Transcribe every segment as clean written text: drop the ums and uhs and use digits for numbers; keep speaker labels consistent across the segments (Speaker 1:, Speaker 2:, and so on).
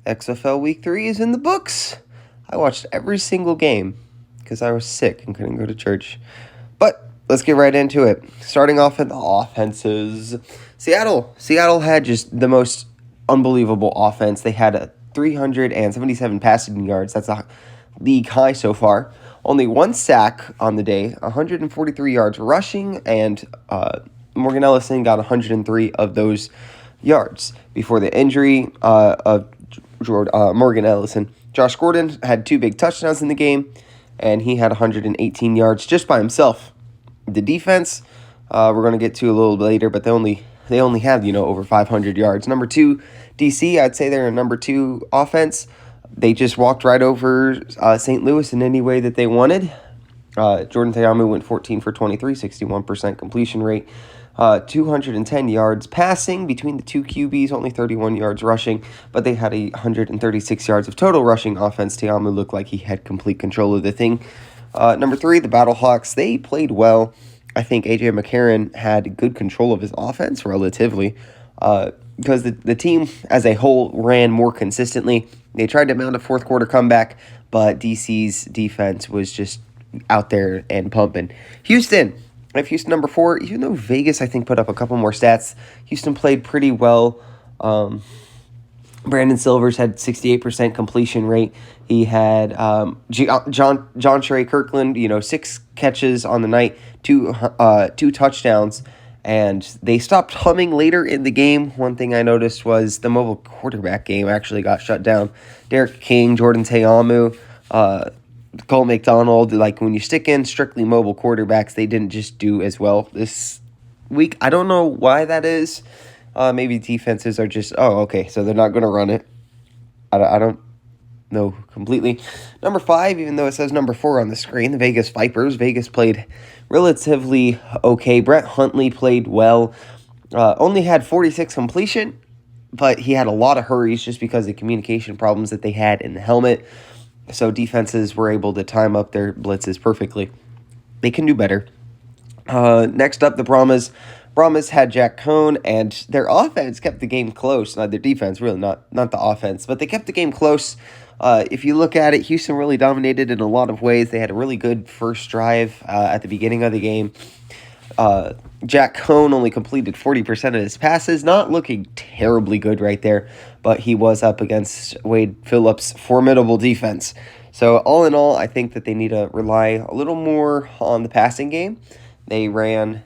Speaker 1: XFL Week 3 is in the books. I watched every single game because I was sick and couldn't go to church. But let's get right into it. Starting off at the offenses. Seattle had just the most unbelievable offense. They had 377 passing yards. That's a league high so far. Only one sack on the day, 143 yards rushing, and Morgan Ellison got 103 of those yards. Before the injury of Morgan Ellison, Josh Gordon had 2 big touchdowns in the game, and he had 118 yards just by himself. The defense, we're going to get to a little later, but they only have, over 500 yards. Number 2, DC, I'd say they're a number 2 offense. They just walked right over St. Louis in any way that they wanted. Jordan Ta'amu went 14 for 23, 61% completion rate. 210 yards passing between the two QBs, only 31 yards rushing, but they had 136 yards of total rushing offense. Ta'amu looked like he had complete control of the thing. Number 3, the Battlehawks, they played well. I think A.J. McCarron had good control of his offense relatively because the team as a whole ran more consistently. They tried to mount a fourth quarter comeback, but DC's defense was just out there and pumping. Houston number 4, even though Vegas, I think, put up a couple more stats, Houston played pretty well. Brandon Silvers had 68% completion rate. He had John Trey Kirkland, 6 catches on the night, 2 touchdowns, and they stopped humming later in the game. One thing I noticed was the mobile quarterback game actually got shut down. Derek King, Jordan Ta'amu, Cole McDonald, like when you stick in strictly mobile quarterbacks, they didn't just do as well this week. I don't know why that is. Maybe defenses are just, okay, so they're not going to run it. I don't know completely. Number 5, even though it says number 4 on the screen, the Vegas Vipers. Vegas played relatively okay. Brett Huntley played well. Only had 46 completion, but he had a lot of hurries just because of the communication problems that they had in the helmet. So defenses were able to time up their blitzes perfectly. They can do better. Next up, the Brahmas. Brahmas had Jack Cohn, and their offense kept the game close. Their defense, really, not the offense, but they kept the game close. If you look at it, Houston really dominated in a lot of ways. They had a really good first drive at the beginning of the game. Jack Cohn only completed 40% of his passes, not looking terribly good right there, but he was up against Wade Phillips' formidable defense. So all in all, I think that they need to rely a little more on the passing game. They ran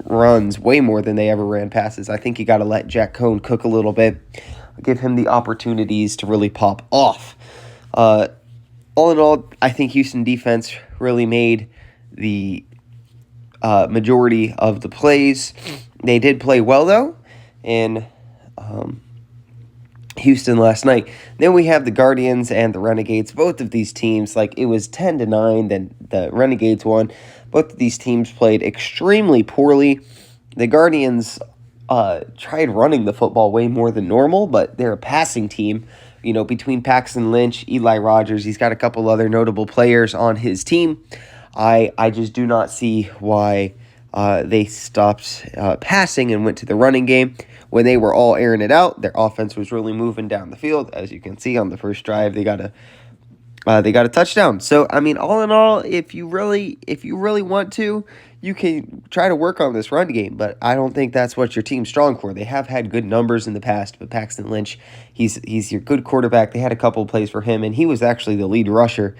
Speaker 1: runs way more than they ever ran passes. I think you got to let Jack Cohn cook a little bit, give him the opportunities to really pop off. All in all, I think Houston defense really made the majority of the plays. They did play well, though, in Houston last night. Then we have the Guardians and the Renegades. Both of these teams, it was 10-9, then the Renegades won. Both of these teams played extremely poorly. The Guardians tried running the football way more than normal, but they're a passing team. Between Paxton Lynch, Eli Rogers, he's got a couple other notable players on his team. I just do not see why they stopped passing and went to the running game. When they were all airing it out, their offense was really moving down the field. As you can see on the first drive, they got a touchdown. So, all in all, if you really want to, you can try to work on this run game, but I don't think that's what your team's strong for. They have had good numbers in the past, but Paxton Lynch, he's your good quarterback. They had a couple of plays for him, and he was actually the lead rusher,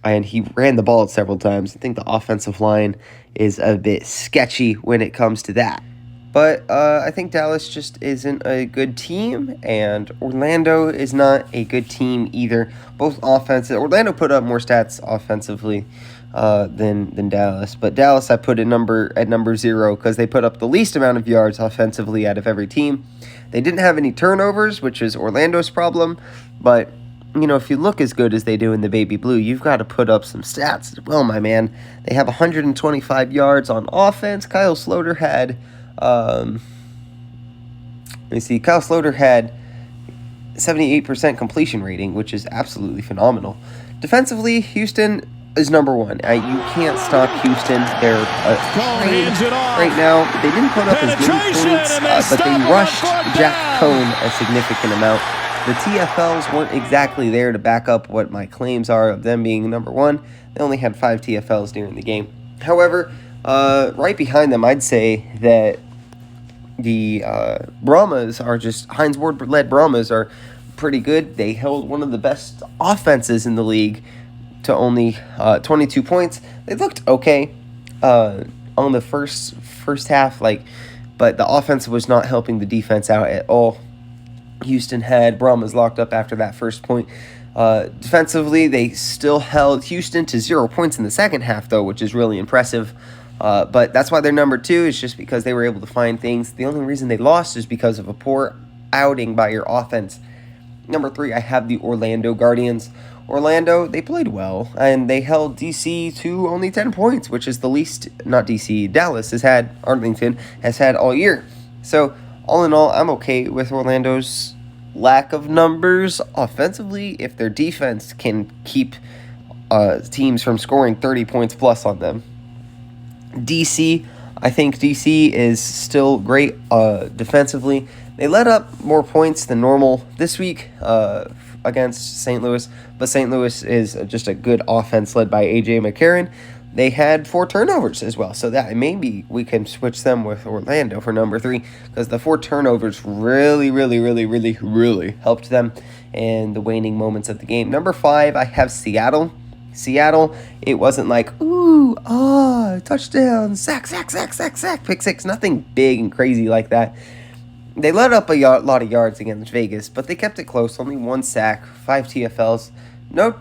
Speaker 1: and he ran the ball several times. I think the offensive line is a bit sketchy when it comes to that. But I think Dallas just isn't a good team, and Orlando is not a good team either. Both offensive. Orlando put up more stats offensively than Dallas, but Dallas I put at number 0 because they put up the least amount of yards offensively out of every team. They didn't have any turnovers, which is Orlando's problem, but if you look as good as they do in the Baby Blue, you've got to put up some stats as well, my man. They have 125 yards on offense. Kyle Sloter had Kyle Sloter had 78% completion rating, which is absolutely phenomenal. Defensively, Houston is number 1. You can't stop Houston. They're right now. They didn't put up as many points, but they rushed Jack Cohn a significant amount. the TFLs weren't exactly there to back up what my claims are of them being number one. They only had 5 TFLs during the game. However, right behind them, I'd say that the Brahmas are just, Hines Ward-led Brahmas are pretty good. They held one of the best offenses in the league to only 22 points. They looked okay on the first half, but the offense was not helping the defense out at all. Houston had Brahmas locked up after that first point. Defensively, they still held Houston to 0 points in the second half, though, which is really impressive. But that's why they're number 2, is just because they were able to find things. The only reason they lost is because of a poor outing by your offense. Number 3, I have the Orlando Guardians. Orlando, they played well, and they held DC to only 10 points, which is the least, not DC, Dallas Arlington has had all year. So, all in all, I'm okay with Orlando's lack of numbers offensively if their defense can keep teams from scoring 30 points plus on them. DC, I think DC is still great defensively. They let up more points than normal this week against St. Louis, but St. Louis is just a good offense led by A.J. McCarron. They had 4 turnovers as well, so that maybe we can switch them with Orlando for number 3, because the 4 turnovers really helped them in the waning moments of the game. Number 5, I have Seattle. Seattle, it wasn't like, touchdown, sack, pick 6, nothing big and crazy like that. They let up a lot of yards against Vegas, but they kept it close. Only 1 sack, 5 TFLs, no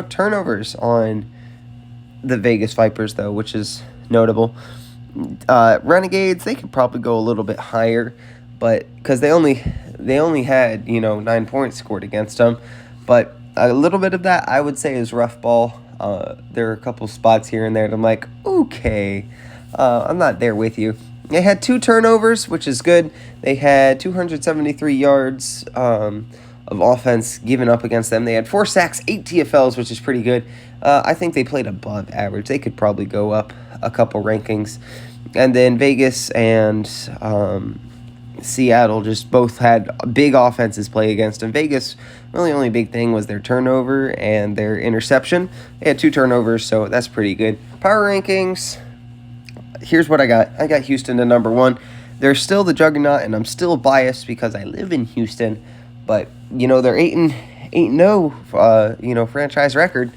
Speaker 1: turnovers on the Vegas Vipers, though, which is notable. Renegades, they could probably go a little bit higher, but because they only had 9 points scored against them, but a little bit of that I would say is rough ball. There are a couple spots here and there that I'm like, okay, I'm not there with you. They had 2 turnovers, which is good. They had 273 yards of offense given up against them. They had 4 sacks, 8 TFLs, which is pretty good. I think they played above average. They could probably go up a couple rankings. And then Vegas and Seattle just both had big offenses play against them. Vegas, really only big thing was their turnover and their interception. They had 2 turnovers, so that's pretty good. Power rankings, here's what I got. I got Houston to number 1. They're still the juggernaut, and I'm still biased because I live in Houston. But, they're 8-0, franchise record.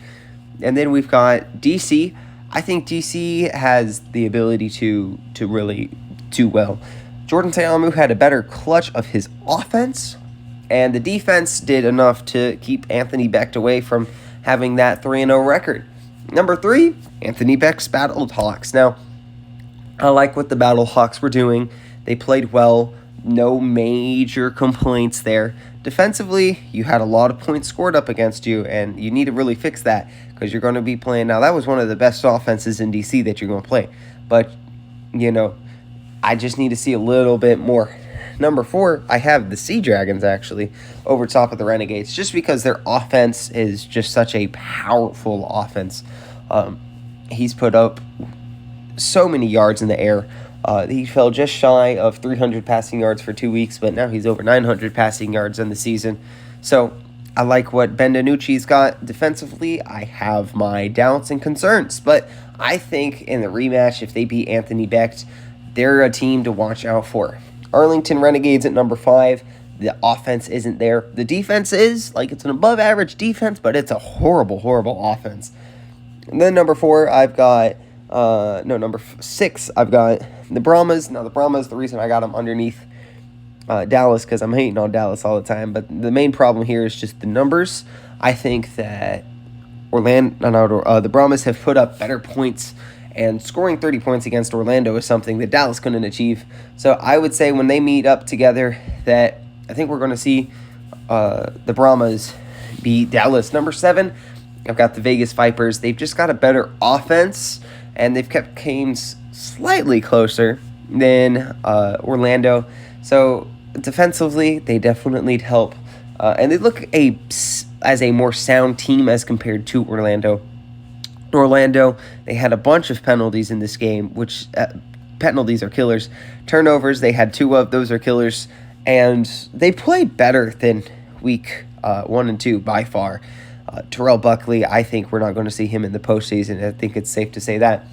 Speaker 1: And then we've got DC. I think DC has the ability to really do well. Jordan Ta'amu had a better clutch of his offense, and the defense did enough to keep Anthony Becht away from having that 3-0 record. Number 3, Anthony Becht's Battlehawks. Now, I like what the Battlehawks were doing. They played well. No major complaints there. Defensively, you had a lot of points scored up against you, and you need to really fix that because you're going to be playing. Now, that was one of the best offenses in DC that you're going to play. But, I just need to see a little bit more. Number 4, I have the Sea Dragons, actually, over top of the Renegades, just because their offense is just such a powerful offense. He's put up so many yards in the air. He fell just shy of 300 passing yards for 2 weeks, but now he's over 900 passing yards in the season. So I like what Ben DiNucci's got. Defensively, I have my doubts and concerns, but I think in the rematch, if they beat Anthony Becht, they're a team to watch out for. Arlington Renegades at number 5. The offense isn't there. The defense is, it's an above-average defense, but it's a horrible offense. And then number 4, I've got... number 6, I've got the Brahmas. Now, the Brahmas, the reason I got them underneath Dallas, because I'm hating on Dallas all the time, but the main problem here is just the numbers. I think that the Brahmas have put up better points, and scoring 30 points against Orlando is something that Dallas couldn't achieve. So I would say when they meet up together that I think we're going to see the Brahmas beat Dallas. Number 7, I've got the Vegas Vipers. They've just got a better offense, and they've kept games slightly closer than Orlando. So defensively, they definitely need help. And they look as a more sound team as compared to Orlando. Orlando, they had a bunch of penalties in this game, which penalties are killers. Turnovers, they had 2 of those are killers. And they played better than week 1 and 2 by far. Terrell Buckley, I think we're not going to see him in the postseason. I think it's safe to say that.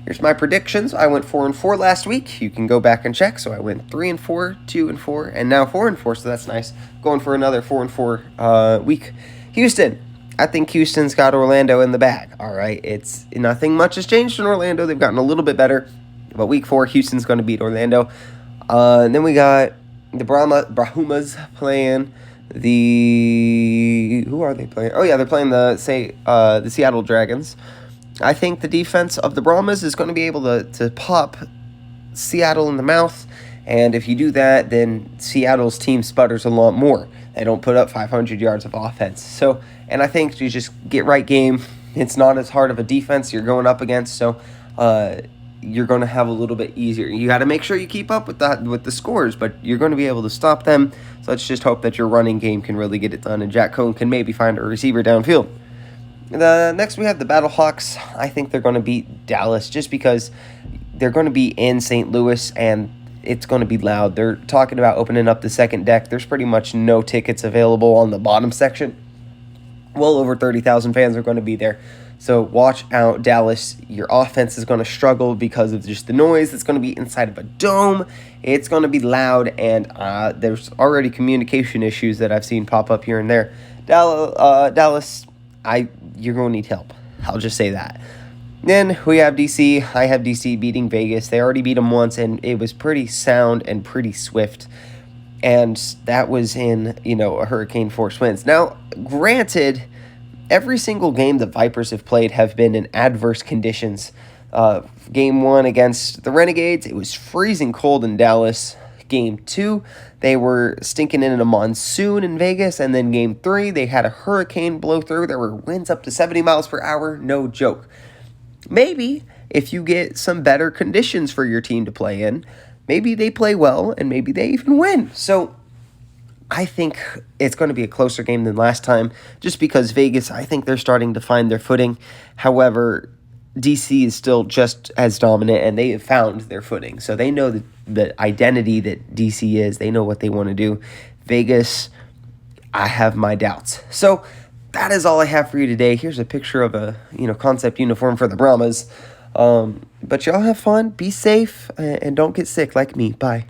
Speaker 1: Here's my predictions. I went 4-4 last week. You can go back and check. So I went 3-4, 2-4, and now 4-4. So that's nice. Going for another 4-4 week. Houston. I think Houston's got Orlando in the bag. All right. It's nothing much has changed in Orlando. They've gotten a little bit better. But week 4, Houston's going to beat Orlando. And then we got the Brahumas playing who are they playing? Oh yeah, they're playing the Seattle Dragons. I think the defense of the Brahmas is going to be able to pop Seattle in the mouth, and if you do that, then Seattle's team sputters a lot more. They don't put up 500 yards of offense. So, and I think you just get right game. It's not as hard of a defense you're going up against, so you're going to have a little bit easier. You got to make sure you keep up with the scores, but you're going to be able to stop them. So let's just hope that your running game can really get it done, and Jack Cohn can maybe find a receiver downfield. Next we have the Battlehawks. I think they're going to beat Dallas just because they're going to be in St. Louis and it's going to be loud. They're talking about opening up the second deck. There's pretty much no tickets available on the bottom section. Well over 30,000 fans are going to be there. So watch out, Dallas. Your offense is going to struggle because of just the noise. It's going to be inside of a dome. It's going to be loud, and there's already communication issues that I've seen pop up here and there. Dallas, you're going to need help. I'll just say that. Then we have DC. I have DC beating Vegas. They already beat them once, and it was pretty sound and pretty swift. And that was in, a hurricane force winds. Now, granted, every single game the Vipers have played have been in adverse conditions. Game 1 against the Renegades, it was freezing cold in Dallas. Game 2, they were stinking in a monsoon in Vegas. And then Game 3, they had a hurricane blow through. There were winds up to 70 miles per hour. No joke. Maybe if you get some better conditions for your team to play in, maybe they play well and maybe they even win. So I think it's going to be a closer game than last time just because Vegas, I think they're starting to find their footing. However, DC is still just as dominant and they have found their footing. So they know the identity that DC is. They know what they want to do. Vegas, I have my doubts. So that is all I have for you today. Here's a picture of a concept uniform for the Brahmas. But y'all have fun, be safe, and don't get sick like me. Bye.